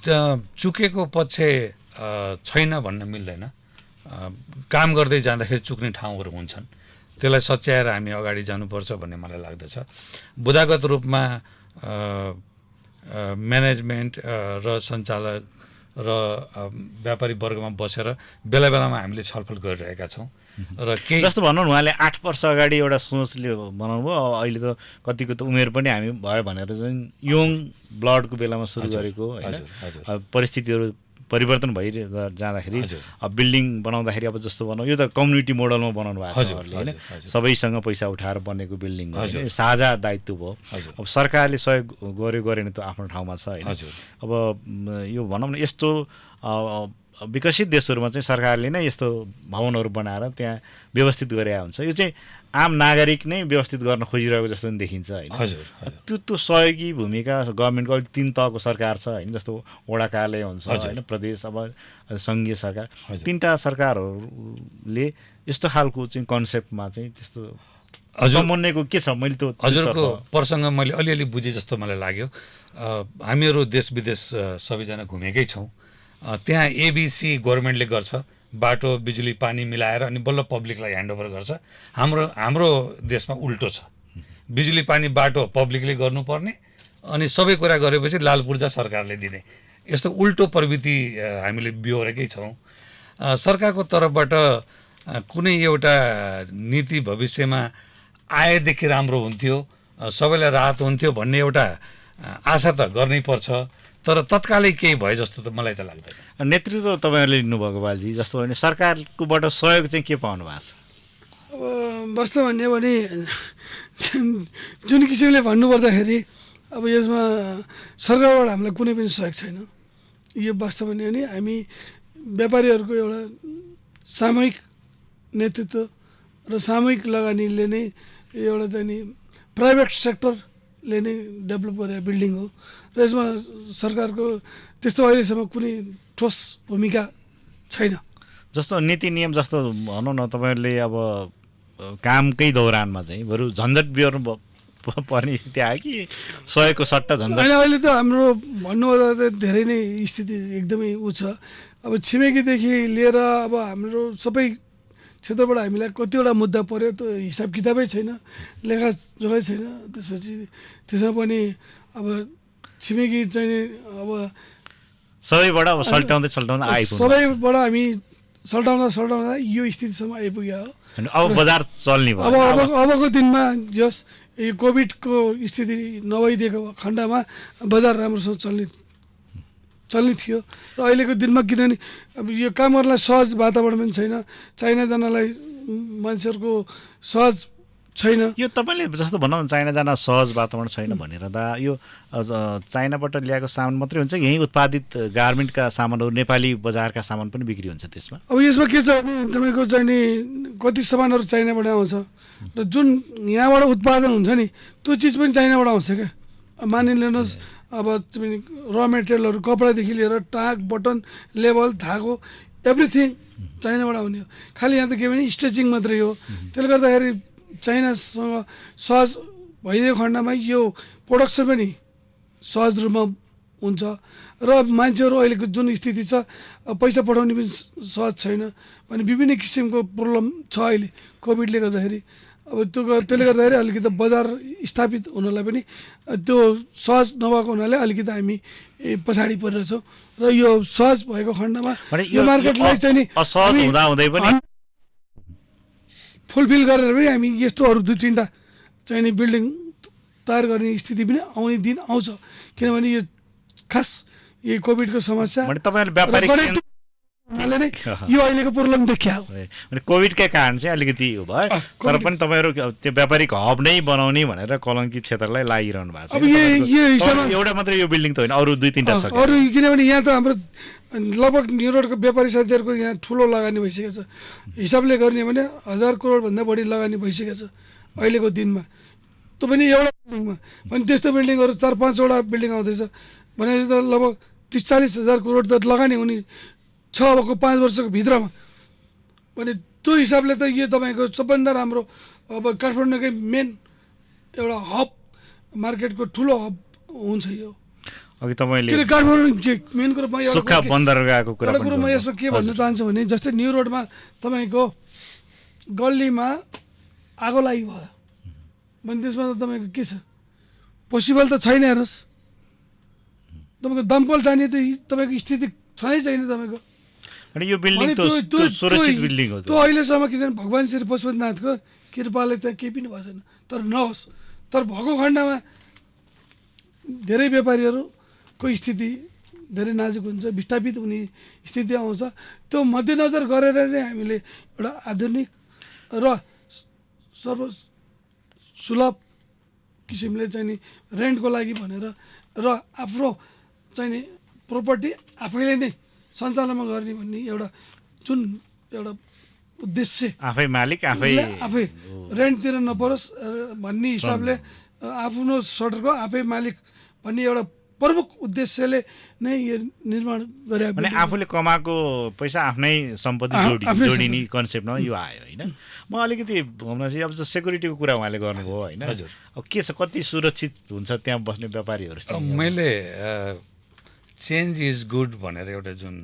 चुकेको पक्ष छैन भन्न मिल्दैन। काम गर्दै जाँदाखेरि चुक्ने ठाउँहरू हुन्छन्, त्यसलाई सच्याएर हामी अगाडि जानुपर्छ भन्ने मलाई लाग्दछ। बुदागत रूपमा म्यानेजमेन्ट र सञ्चालक र व्यापारी वर्गमा बसेर बेला बेलामा हामीले छलफल गरिरहेका छौँ र केही जस्तो भनौँ न उहाँले 8 वर्ष अगाडि एउटा सोचले बनाउनु भयो, अहिले त कतिको त उमेर पनि हामी भयो भनेर चाहिँ यङ ब्लडको बेलामा सुरु गरेको होइन, परिस्थितिहरू परिवर्तन जाँदाखेरि अब बिल्डिङ बनाउँदाखेरि अब जस्तो भनौँ यो त कम्युनिटी मोडलमा बनाउनु भएको छ होइन, सबैसँग पैसा उठाएर बनेको बिल्डिङ हो, साझा दायित्व भयो। अब सरकारले सहयोग गरेन त आफ्नो ठाउँमा छ होइन। अब यो भनौँ न यस्तो विकसित देशहरूमा चाहिँ सरकारले नै यस्तो भवनहरू बनाएर त्यहाँ व्यवस्थित गरे हुन्छ, यो चाहिँ आम नागरिक नै व्यवस्थित गर्न खोजिरहेको जस्तो पनि देखिन्छ होइन। त्यो सहयोगी भूमिका गभर्मेन्टको अलिक 3 तहको सरकार छ होइन, जस्तो वडा कार्यालय हुन्छ होइन, प्रदेश अब सङ्घीय सरकार, 3टा सरकारहरूले यस्तो खालको चाहिँ कन्सेप्टमा चाहिँ त्यस्तो समन्वयको के छ? मैले त्यो हजुरको प्रसङ्ग मैले अलिअलि बुझेँ जस्तो मलाई लाग्यो। हामीहरू देश विदेश सबैजना घुमेकै छौँ, त्यहाँ एबिसी गभर्मेन्टले गर्छ, बाटो बिजुली पानी मिलाएर अनि बल्ल पब्लिकलाई ह्यान्डओभर गर्छ। हाम्रो देशमा उल्टो छ, बिजुली पानी बाटो पब्लिकले गर्नुपर्ने अनि सबै कुरा गरेपछि लाल पूर्जा सरकारले दिने, यस्तो उल्टो प्रवृत्ति हामीले बिहोरेकै छौँ। सरकारको तर्फबाट कुनै एउटा नीति भविष्यमा आएदेखि राम्रो हुन्थ्यो, सबैलाई राहत हुन्थ्यो भन्ने एउटा आशा त गर्नै पर्छ, तर तत्कालै केही भए जस्तो त मलाई त लाग्दैन। नेतृत्व तपाईँहरूले लिनुभएको बालजी, जस्तो भने सरकारकोबाट सहयोग चाहिँ के पाउनु भएको छ? अब वास्तव भन्यो भने जुन किसिमले भन्नुपर्दाखेरि अब यसमा सरकारबाट हामीलाई कुनै पनि सहयोग छैन। यो वास्तव भन्यो भने हामी व्यापारीहरूको एउटा सामूहिक नेतृत्व र सामूहिक लगानीले नै एउटा चाहिँ नि प्राइभेट सेक्टरले नै डेभलप गरेको बिल्डिङ हो र यसमा सरकारको त्यस्तो अहिलेसम्म कुनै ठोस भूमिका छैन। जस्तो नीति नियम जस्तो भनौँ न तपाईँहरूले अब कामकै दौरानमा चाहिँ बरु झन्झट बिहोर्नु पर्ने स्थिति आयो कि सहयोगको सट्टा झन्झट? अहिले त हाम्रो भन्नुपर्दा त धेरै नै स्थिति एकदमै ऊ छ। अब छिमेकीदेखि लिएर अब हाम्रो सबै क्षेत्रबाट हामीलाई कतिवटा मुद्दा पऱ्यो, त्यो हिसाब किताबै छैन, लेखाजोखै छैन। त्यसपछि त्यसमा पनि अब छिमेकी चाहिँ अब सबैबाट अब सल्टाउँदै आइपुग्यो, सबैबाट हामी सल्टाउँदा यो स्थितिसम्म आइपुग्यो हो। अब बजार चल्ने भयो। अबको दिनमा जस यो कोभिडको स्थिति नभइदिएको खण्डमा बजार राम्रोसँग चल्ने थियो र अहिलेको दिनमा किनभने अब यो काम गर्नलाई सहज वातावरण पनि छैन, चाइना जानलाई मान्छेहरूको सहज छैन। यो तपाईँले जस्तो भनौँ चाइना जान सहज वातावरण छैन भनेर दा यो चाइनाबाट ल्याएको सामान मात्रै हुन्छ यहीँ उत्पादित गार्मेन्टका सामानहरू नेपाली बजारका सामान पनि बिक्री हुन्छ त्यसमा? अब यसमा के छ भने तपाईँको चाहिँ नि कति सामानहरू चाइनाबाट आउँछ र जुन यहाँबाट उत्पादन हुन्छ नि त्यो चिज पनि चाइनाबाट आउँछ क्या। मानिलिनुहोस् अब र मेटेरियलहरू कपडादेखि लिएर टाक बटन लेबल धागो एभ्रिथिङ चाइनाबाट आउने हो। खालि यहाँ त के भने स्ट्रेचिङ मात्रै हो। त्यसले गर्दाखेरि चाइनासँग सहज भइदिएको खण्डमा यो प्रोडक्सन पनि सहज रूपमा हुन्छ र मान्छेहरू अहिलेको जुन स्थिति छ पैसा पठाउने पनि सहज छैन भने विभिन्न किसिमको प्रब्लम छ अहिले कोभिडले गर्दाखेरि। अब त्यसले गर्दाखेरि अलिकति बजार स्थापित हुनलाई पनि त्यो सहज नभएको हुनाले अलिकति हामी पछाडि परिरहेछौँ र यो सहज भएको खण्डमा यो मार्केटलाई चाहिँ नि असहज हुँदै पनि फुलफिल गरेर पनि हामी यस्तोहरू 2-3टा चाहिँ नि बिल्डिङ तयार गर्ने स्थिति पनि आउने दिन आउँछ। किनभने यो खास यो कोभिडको समस्या हुनाले नै यो अहिलेको प्रब्लम देखियो। कोभिडकै कारण चाहिँ अलिकति यो भयो तर पनि तपाईँहरू त्यो व्यापारिक हब नै बनाउने भनेर कलङ्की क्षेत्रलाई लागिरहनु भएको छ। अब यो हिसाबमा एउटा मात्रै यो बिल्डिङ त होइन अरू 2-3टा छ अरू, किनभने यहाँ त हाम्रो लगभग न्यु रोडको व्यापारी साथीहरूको यहाँ ठुलो लगानी भइसकेको छ। हिसाबले गर्ने भने 1000 करोडभन्दा बढी लगानी भइसकेको छ अहिलेको दिनमा। त्यो पनि एउटा बिल्डिङमा पनि त्यस्तो बिल्डिङहरू 4-5वटा बिल्डिङ आउँदैछ भनेपछि त लगभग 30-40 हजार करोड त लगानी हुने छ अबको 5 वर्षको भित्रमा। भने त्यो हिसाबले त यो तपाईँको सबभन्दा राम्रो अब काठमाडौँकै मेन एउटा हब मार्केटको ठुलो हब हुन्छ यो। अघि तपाईँले किन काठमाडौँ मेन कुरो सुक्खा बन्दरगाहको कुरा एउटा कुरो म यसमा के भन्न चाहन्छु भने जस्तै न्यु रोडमा तपाईँको गल्लीमा आगो लागि भयो भने त्यसमा त तपाईँको के छ पोसिबल त छैन। हेर्नुहोस् तपाईँको दमकल जाने त तपाईँको स्थिति छनै छैन तपाईँको। अनि यो बिल्डिङ त सुरक्षित बिल्डिङ हो त्यो अहिलेसम्म किनभने भगवान् श्री पशुपतिनाथको कृपाले त केही पनि भएको छैन। तर नहोस् तर भएको खण्डमा धेरै व्यापारीहरूको स्थिति धेरै नाजुक हुन्छ विस्थापित हुने स्थिति आउँछ। त्यो मध्यनजर गरेर नै हामीले एउटा आधुनिक र सर्वसुलभ किसिमले चाहिँ नि रेन्टको लागि भनेर र आफ्नो चाहिँ नि प्रोपर्टी आफैले नै सञ्चालनमा गर्ने भन्ने एउटा जुन एउटा उद्देश्य आफै मालिक आफै रेन्टतिर नपरोस् भन्ने हिसाबले आफ्नो सटरको आफै मालिक भन्ने एउटा प्रमुख उद्देश्यले नै यो निर्माण गरे। भने आफूले कमाएको पैसा आफ्नै सम्पत्ति जोडिने कन्सेप्टमा यो आयो होइन। म अलिकति चाहिँ अब सेक्युरिटीको कुरा उहाँले गर्नुभयो होइन। हजुर अब के छ कति सुरक्षित हुन्छ त्यहाँ बस्ने व्यापारीहरू? मैले चेन्ज इज गुड भनेर एउटा जुन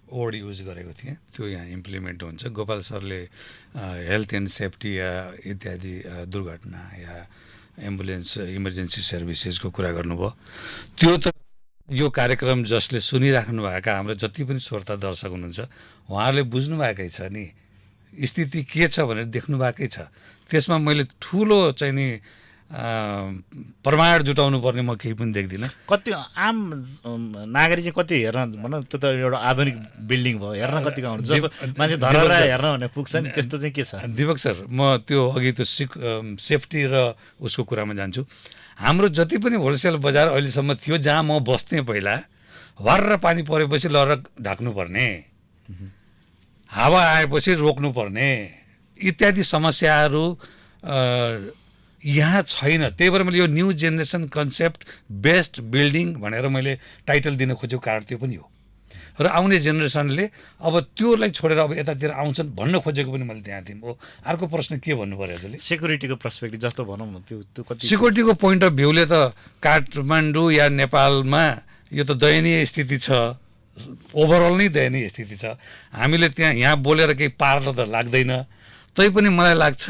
वर्ड युज गरेको थिएँ त्यो यहाँ इम्प्लिमेन्ट हुन्छ। गोपाल सरले हेल्थ एन्ड सेफ्टी या इत्यादि दुर्घटना या एम्बुलेन्स इमर्जेन्सी सर्भिसेसको कुरा गर्नुभयो। त्यो त यो कार्यक्रम जसले सुनिराख्नु भएका हाम्रो जति पनि श्रोता दर्शक हुनुहुन्छ उहाँहरूले बुझ्नु भएकै छ नि स्थिति के छ भनेर देख्नु भएकै छ। त्यसमा मैले ठुलो चाहिँ नि प्रमाण जुटाउनु पर्ने म केही पनि देख्दिनँ। कति आम नागरिक चाहिँ कति हेर्न भनौँ त्यो त एउटा आधुनिक बिल्डिङ भयो हेर्न कतिको आउँछ जस्तो मान्छे धरेर हेर्न भने पुग्छ नि त्यस्तो चाहिँ के छ? दिपक सर म त्यो अघि त्यो सेफ्टी र उसको कुरामा जान्छु। हाम्रो जति पनि होलसेल बजार अहिलेसम्म थियो जहाँ म बस्थेँ पहिला भर्र पानी परेपछि लर ढाक्नुपर्ने हावा आएपछि रोक्नुपर्ने इत्यादि समस्याहरू यहाँ छैन। त्यही भएर मैले यो new generation concept best building भनेर मैले टाइटल दिन खोजेको कारण त्यो पनि हो। र आउने जेनेरेसनले अब त्योलाई छोडेर अब यतातिर आउँछन् भन्न खोजेको पनि मैले त्यहाँ थिएँ। हो अर्को प्रश्न के भन्नु पऱ्यो त्यसले? सेक्युरिटीको पर्सपेक्टिभ जस्तो भनौँ न त्यो कति सेक्युरिटीको पोइन्ट अफ भ्यूले त काठमाडौँ या नेपालमा यो त दयनीय स्थिति छ। ओभरअल नै दयनीय स्थिति छ। हामीले त्यहाँ यहाँ बोलेर केही पार्न त लाग्दैन। तैपनि मलाई लाग्छ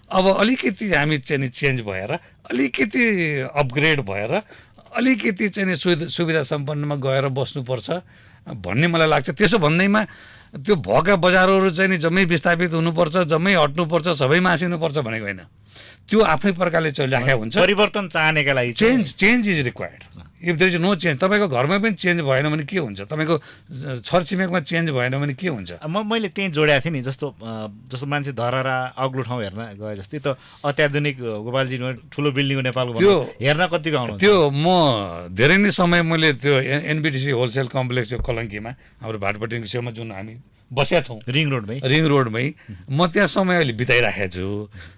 अब अलिकति हामी चाहिँ चेन्ज भएर अलिकति अपग्रेड भएर अलिकति चाहिँ सुविधा सम्पन्नमा गएर बस्नुपर्छ भन्ने मलाई लाग्छ। त्यसो भन्दैमा त्यो भएका बजारहरू चाहिँ नि जम्मै विस्थापित हुनुपर्छ जम्मै हट्नुपर्छ सबै मासिनुपर्छ भनेको होइन। त्यो आफ्नै प्रकारले चलिराखेको हुन्छ। परिवर्तन चाहनेका लागि change is required if there is no change, तपाईँको घरमा पनि चेन्ज भएन भने के हुन्छ, तपाईँको छरछिमेकमा चेन्ज भएन भने के हुन्छ? मैले त्यहीँ जोडेको थिएँ नि, जस्तो मान्छे धरहरा अग्लो ठाउँ हेर्न गए जस्तै त अत्याधुनिक गोपालजी ठुलो बिल्डिङ नेपालको त्यो हेर्न कतिको आउनु त्यो म धेरै नै समय मैले त्यो एनबिटिसी होलसेल कम्प्लेक्स यो कलङ्कीमा हाम्रो भाटपट्टिको छेउमा जुन हामी बसेका छौँ रिङ रोडमै म त्यहाँ समय अहिले बिताइराखेको छु।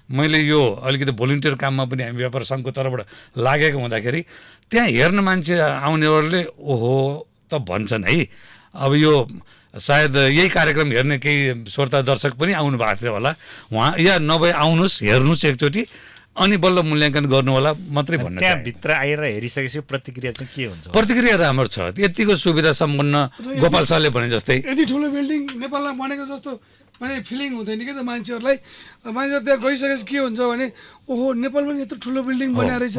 मैले यो अलिकति भोलिन्टियर काममा पनि हामी व्यापार सङ्घको तर्फबाट लागेको हुँदाखेरि त्यहाँ हेर्न मान्छे आउनेहरूले ओहो त भन्छन् है। अब यो सायद यही कार्यक्रम हेर्ने केही श्रोता दर्शक पनि आउनु भएको थियो होला, उहाँ या नभए आउनुहोस् हेर्नुहोस् एकचोटि अनि बल्ल मूल्याङ्कन गर्नु होला मात्रै भन्नु। त्यहाँ भित्र आएर हेरिसकेपछि प्रतिक्रिया चाहिँ के हुन्छ? प्रतिक्रिया राम्रो छ, यतिको सुविधा सम्पन्न गोपाल सरले भने जस्तै यति ठुलो बिल्डिङ नेपालमा बनेको जस्तो माने फिलिङ हुँदैन कि त मान्छेहरूलाई। मान्छेहरू त्यहाँ गइसकेपछि के हुन्छ भने ओहो नेपालमा नि यत्रो ठुलो बिल्डिङ बनाएर रहेछ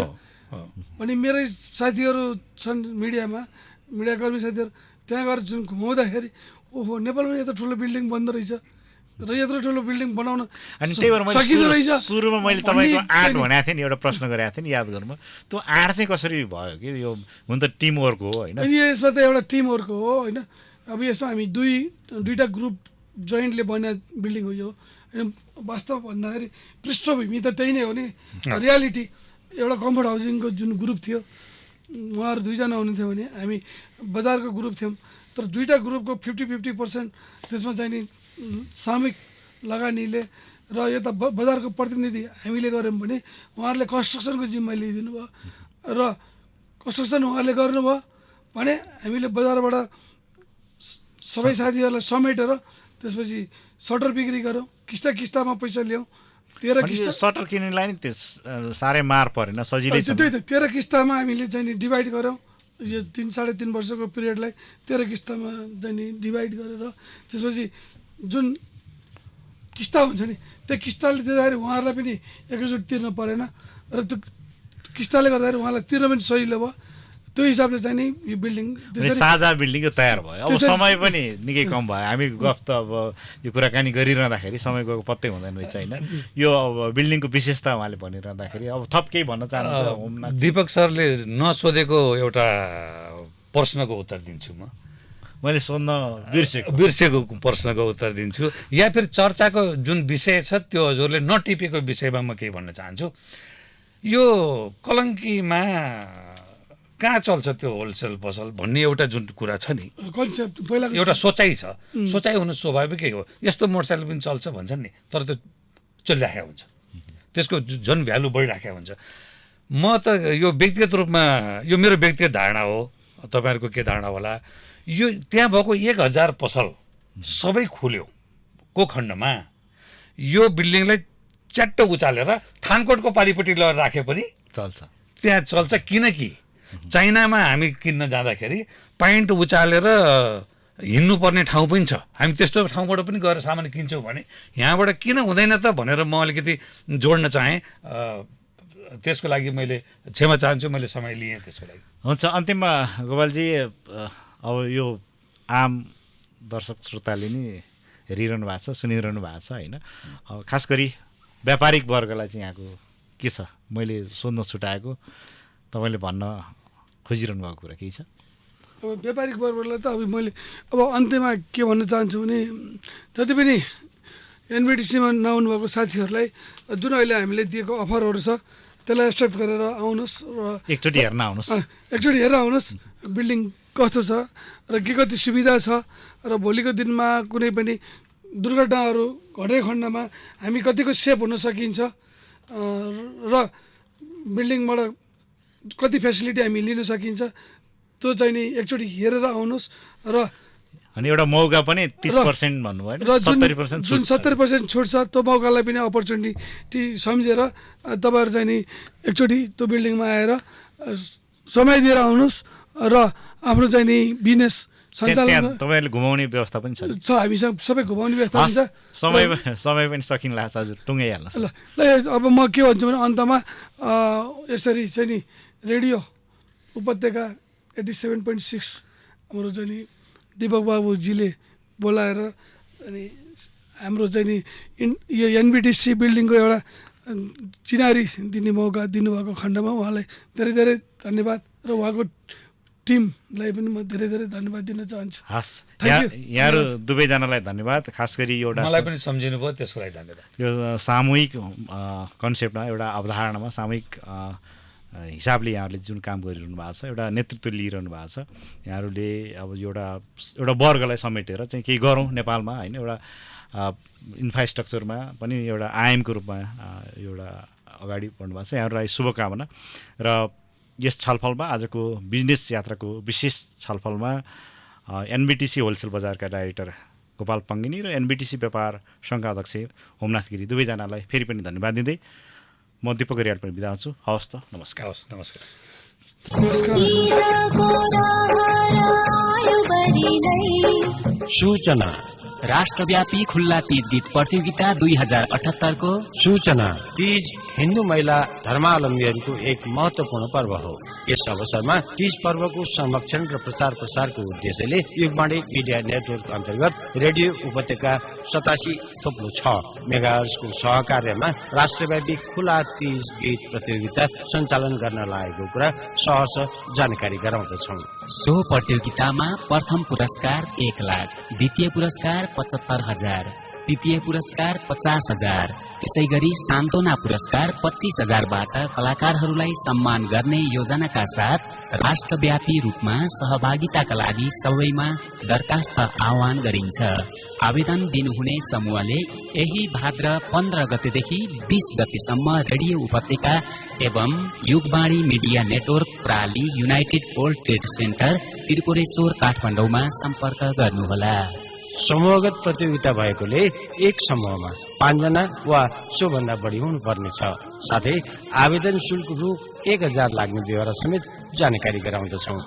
भने मेरै साथीहरू छन् मिडियाकर्मी साथीहरू त्यहाँ गएर जुन घुमाउँदाखेरि ओहो नेपालमा यत्रो ठुलो बिल्डिङ बन्द रहेछ र यत्रो ठुलो बिल्डिङ बनाउन अनि त्यही भएर सकिँदो रहेछ। सुरुमा मैले तपाईँको आर्ट भनेको थिएँ नि, एउटा प्रश्न गरेको थिएँ नि याद गर्नु, त्यो आर्ट चाहिँ कसरी भयो कि यो हुन त टिमवर्क हो होइन? अनि यसमा त एउटा टिमवर्क हो होइन। अब यसमा हामी दुईवटा ग्रुप जोइन्टले बना बिल्डिङ हो यो होइन। वास्तव भन्दाखेरि पृष्ठभूमि त त्यही नै हो नि, रियालिटी एउटा कम्फर्ट हाउसिङको जुन ग्रुप थियो उहाँहरू 2 जना हुनुहुन्थ्यो भने हामी बजारको ग्रुप थियौँ। तर दुईवटा ग्रुपको 50% त्यसमा चाहिँ नि सामूहिक लगानीले र यता बजारको प्रतिनिधि हामीले गऱ्यौँ भने उहाँहरूले कन्स्ट्रक्सनको जिम्मा लिइदिनु भयो र कन्स्ट्रक्सन उहाँहरूले गर्नुभयो भने हामीले बजारबाट सबै साथीहरूलाई समेटेर त्यसपछि सटर बिक्री गऱ्यौँ, किस्तामा पैसा ल्याउँ। 13 किस्ता सटर किन्नेलाई नि साह्रै मार परेन, सजिलै छ। त्यही त 13 किस्तामा हामीले चाहिँ नि डिभाइड गऱ्यौँ। यो 3-3.5 वर्षको पिरियडलाई 13 किस्तामा चाहिँ नि डिभाइड गरेर त्यसपछि जुन किस्ता हुन्छ नि त्यो किस्ताले दिँदाखेरि उहाँहरूलाई पनि एकैचोटि तिर्न परेन र त्यो किस्ताले गर्दाखेरि उहाँलाई तिर्न पनि सजिलो भयो। त्यो हिसाबले चाहिँ नि यो बिल्डिङ साझा बिल्डिङ तयार भयो। अब समय पनि निकै कम भयो, हामी गफ त अब यो कुराकानी गरिरहँदाखेरि समय गएको पत्तै हुँदैन रहेछ होइन। यो अब बिल्डिङको विशेषता उहाँले भनिरहँदाखेरि अब थप केही भन्न चाहनुहुन्छ? दीपक सरले नसोधेको एउटा प्रश्नको उत्तर दिन्छु म। मैले सोध्न बिर्सेको प्रश्नको उत्तर दिन्छु, या फिर चर्चाको जुन विषय छ त्यो हजुरले नटिपेको विषयमा म केही भन्न चाहन्छु। यो कलङ्कीमा कहाँ चल्छ त्यो होलसेल पसल भन्ने एउटा जुन कुरा छ नि, कन्सेप्ट पहिला एउटा सोचाइ छ। सोचाइ हुनु स्वाभाविकै हो, यस्तो मोटरसाइकल पनि चल्छ भन्छन् नि, तर त्यो चलिराखेको हुन्छ, त्यसको झन् भ्यालु बढिराखेको हुन्छ। म त यो व्यक्तिगत रूपमा यो मेरो व्यक्तिगत धारणा हो, तपाईँहरूको के धारणा होला, यो त्यहाँ भएको 1000 पसल सबै खुल्यो को खण्डमा यो बिल्डिङलाई च्याट्ट उचालेर थानकोटको पारिपट्टि लगेर राखे पनि चल्छ, त्यहाँ चल्छ। किनकि चाइनामा हामी किन्न जाँदाखेरि पाइन्ट उचालेर हिँड्नुपर्ने ठाउँ पनि छ, हामी त्यस्तो ठाउँबाट पनि गएर सामान किन्छौँ भने यहाँबाट किन हुँदैन त भनेर म अलिकति जोड्न चाहेँ। त्यसको लागि मैले क्षमा चाहन्छु, मैले समय लिएँ त्यसको लागि। हुन्छ, अन्तिममा गोपालजी अब यो आम दर्शक श्रोताले नि हेरिरहनु भएको छ, सुनिरहनु भएको छ होइन। खास गरी व्यापारिक वर्गलाई चाहिँ यहाँको के छ, मैले सोध्न छुटाएको तपाईँले भन्न खोजिरहनु भएको कुरा केही छ? अब व्यापारिक वर्गलाई त अब मैले अब अन्त्यमा के भन्न चाहन्छु भने जति पनि एनबिटिसीमा नआउनु भएको साथीहरूलाई जुन अहिले हामीले दिएको अफरहरू छ त्यसलाई एक्सेप्ट गरेर आउनुहोस् र एकचोटि हेरेर आउनुहोस् बिल्डिङ कस्तो छ र के कति सुविधा छ र भोलिको दिनमा कुनै पनि दुर्घटनाहरू घटेको खण्डमा हामी कतिको सेफ हुन सकिन्छ र बिल्डिङबाट कति फेसिलिटी हामी लिन सकिन्छ त्यो चाहिँ नि एकचोटि हेरेर आउनुहोस्। र अनि एउटा मौका पनि 30% भन्नुभयो र जुन 70% छुट छ त्यो मौकालाई पनि अपर्च्युनिटी सम्झेर तपाईँहरू चाहिँ नि एकचोटि त्यो बिल्डिङमा आएर समय दिएर आउनुहोस् र आफ्नो चाहिँ नि बिजनेस सञ्चालन तपाईँहरूले घुमाउने व्यवस्था पनि छ? हामीसँग सबै घुमाउने व्यवस्था हुन्छ। समय पनि सकिन्ला हजुर, टुङ्गाइहाल्नुहोस्। ल अब म के भन्छु भने अन्तमा यसरी चाहिँ नि रेडियो उपत्यका 87.6 हाम्रो चाहिँ नि दीपक बाबुजीले बोलाएर अनि हाम्रो चाहिँ नि यो एनबिटिसी बिल्डिङको एउटा चिनारी दिने मौका दिनुभएको खण्डमा उहाँलाई धेरै धेरै धन्यवाद र उहाँको टिमलाई पनि म धेरै धेरै धन्यवाद दिन चाहन्छु। हस्, Thank यहाँहरू दुवैजनालाई धन्यवाद। खास गरी एउटा मलाई पनि सम्झिनु भयो, त्यसको लागि धन्यवाद। यो सामूहिक कन्सेप्टमा, एउटा अवधारणामा सामूहिक हिसाबले यहाँहरूले जुन काम गरिरहनु भएको छ, एउटा नेतृत्व लिइरहनु भएको छ। यहाँहरूले अब एउटा वर्गलाई समेटेर चाहिँ केही गरौँ नेपालमा होइन, एउटा इन्फ्रास्ट्रक्चरमा पनि एउटा आयामको रूपमा एउटा अगाडि बढ्नु भएको छ। यहाँहरूलाई शुभकामना। र यस छलफलमा, आजको बिजनेस यात्राको विशेष छलफलमा एनबिटिसी होलसेल बजारका डाइरेक्टर गोपाल पङ्गिनी र एनबिटिसी व्यापार सङ्घका अध्यक्ष होमनाथ गिरी दुवैजनालाई फेरि पनि धन्यवाद दिँदै म दिपक रियाल पनि बिदा हुन्छु। हवस् त, नमस्कार। हवस्, नमस्कार। सूचना राष्ट्रव्यापी खुल्ला तीज गीत प्रतियोगिता 2078 को सूचना। तीज हिन्दू महिला धर्मावलम्बीहरूको एक महत्वपूर्ण पर्व हो। यस अवसरमा तीज पर्वको संरक्षण र प्रचार प्रसारको उद्देश्यले युगबाणी मिडिया नेटवर्क अन्तर्गत रेडियो उपत्यका 87.6 मेगाहर्जको सहकार्यमा राष्ट्रव्यापी खुला तीज गीत प्रतियोगिता सञ्चालन गर्न लागेको कुरा सहर्ष जानकारी गराउँदछौँ। सो प्रतियोगितामा प्रथम पुरस्कार 1 लाख, द्वितीय पुरस्कार 75,000, तृतीय पुरस्कार 50,000, त्यसै गरी सान्त्वना पुरस्कार 25,000बाट कलाकारहरूलाई सम्मान गर्ने योजनाका साथ राष्ट्रव्यापी रूपमा सहभागिताका लागि सबैमा दरखास्त आह्वान गरिन्छ। आवेदन दिनुहुने समूहले यही भाद्र 15 गतेदेखि 20 गतेसम्म रेडियो उपत्यका एवं युगबाणी मिडिया नेटवर्क प्राली united world trade centre Tripureshwar काठमाडौँमा सम्पर्क गर्नुहोला। समूहगत प्रतियोगिता भएकोले एक समूहमा 5 जना वा सोभन्दा बढी हुनुपर्नेछ। साथै आवेदन शुल्क रु 1,000 लाग्ने व्यवहार समेत जानकारी गराउँदछौँ।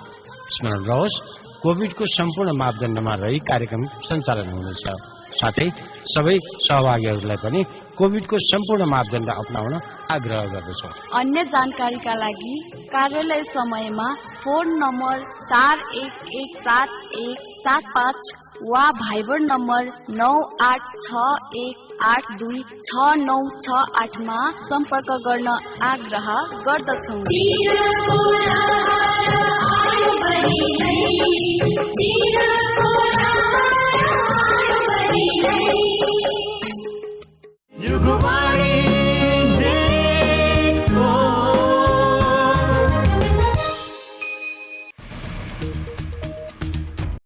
स्मरण रहोस्, कोभिडको सम्पूर्ण मापदण्डमा रही कार्यक्रम सञ्चालन हुनेछ। साथै सबै सहभागीहरूलाई पनि कोभिडको सम्पूर्ण मापदण्ड अपनाउन आग्रह गर्दछौँ। अन्य जानकारीका लागि कार्यालय समयमा फोन नम्बर 411717 वा भाइबर नम्बर 9861826968 मा सम्पर्क गर्न आग्रह गर्दछौँ।